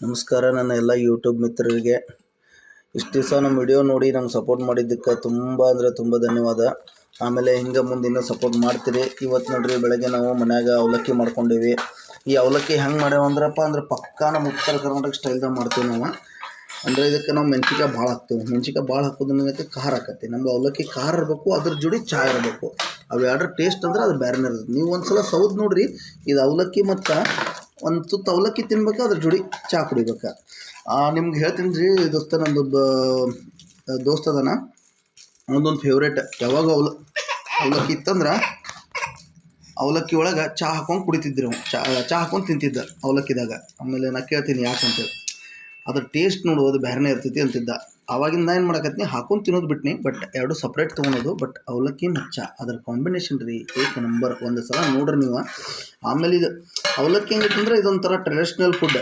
ನಮಸ್ಕಾರ ನನ್ನ ಎಲ್ಲ ಯೂಟ್ಯೂಬ್ ಮಿತ್ರರಿಗೆ. ಇಷ್ಟು ದಿವಸ ನಮ್ಮ ವಿಡಿಯೋ ನೋಡಿ ನಮ್ಗೆ ಸಪೋರ್ಟ್ ಮಾಡಿದ್ದಕ್ಕೆ ತುಂಬ ಅಂದರೆ ತುಂಬ ಧನ್ಯವಾದ. ಆಮೇಲೆ ಹಿಂಗೆ ಮುಂದೆ ಇನ್ನೂ ಸಪೋರ್ಟ್ ಮಾಡ್ತೀರಿ. ಇವತ್ತು ನೋಡ್ರಿ ಬೆಳಗ್ಗೆ ನಾವು ಮನ್ಯಾಗ ಅವಲಕ್ಕಿ ಮಾಡ್ಕೊಂಡೀವಿ. ಈ ಅವಲಕ್ಕಿ ಹೆಂಗೆ ಮಾಡ್ಯಾವಂದ್ರಪ್ಪ ಅಂದ್ರೆ ಪಕ್ಕಾ ನಮ್ಮ ಉತ್ತರ ಕರ್ನಾಟಕ ಸ್ಟೈಲ್ದಾಗ ಮಾಡ್ತೀವಿ ನಾವು. ಅಂದರೆ ಇದಕ್ಕೆ ನಾವು ಮೆಣಸಿನ್ಕಾಯಿ ಭಾಳ ಹಾಕ್ತೀವಿ. ಮೆಣಸಿನ್ಕಾಯಿ ಭಾಳ ಹಾಕೋದ್ರಿಂದ ಖಾರ ಆಕತಿ. ನಮ್ಗೆ ಅವಲಕ್ಕಿ ಖಾರ ಇರಬೇಕು, ಅದ್ರ ಜೋಡಿ ಚಹಾ ಇರಬೇಕು. ಅವು ಎರಡರ ಟೇಸ್ಟ್ ಅಂದ್ರೆ ಅದು ಬೇರೆನೇ ಇರ್ತದೆ. ನೀವು ಒಂದು ಸಲ ಸೌದ್ ನೋಡಿರಿ, ಇದು ಅವಲಕ್ಕಿ ಮತ್ತು ಒಂದು ತುತ್ತು ಅವಲಕ್ಕಿ ತಿನ್ಬೇಕು, ಅದ್ರ ಜೋಡಿ ಚಹಾ ಕುಡಿಬೇಕು. ನಿಮ್ಗೆ ಹೇಳ್ತೀನಿ ರೀ ದೋಸ್ತ, ನಂದೊಬ್ಬ ದೋಸ್ತ ಅದಾನ, ಒಂದೊಂದು ಫೇವ್ರೇಟ್. ಯಾವಾಗ ಅವಲಕ್ಕಿ ಇತ್ತಂದ್ರೆ ಅವಲಕ್ಕಿ ಒಳಗೆ ಚಹಾ ಹಾಕೊಂಡು ಕುಡಿತಿದ್ರಿ ಅವ್ನು. ಚಹಾ ಹಾಕೊಂಡು ತಿಂತಿದ್ದ ಅವಲಕ್ಕಿದಾಗ. ಆಮೇಲೆ ನಾ ಕೇಳ್ತೀನಿ ಯಾಕಂತೇಳಿ, ಅದ್ರ ಟೇಸ್ಟ್ ನೋಡೋದು ಬೇರೆನೇ ಇರ್ತೈತಿ ಅಂತಿದ್ದ. ಆವಾಗಿಂದ ಏನು ಮಾಡಕತ್ತೀನಿ, ಹಾಕೊಂಡು ತಿನ್ನೋದು ಬಿಟ್ನಿ, ಬಟ್ ಎರಡು ಸಪ್ರೇಟ್ ತೊಗೊಳೋದು. ಬಟ್ ಅವಲಕ್ಕಿ ಮಚ್ಚ ಅದ್ರ ಕಾಂಬಿನೇಷನ್ ರೀ ಏಕ ನಂಬರ್. ಒಂದು ಸಲ ನೋಡ್ರಿ ನೀವು. ಆಮೇಲೆ ಇದು ಅವಲಕ್ಕಿ ಹೆಂಗಿತ್ತಂದ್ರೆ ಇದೊಂಥರ ಟ್ರೆಡಿಷ್ನಲ್ ಫುಡ್.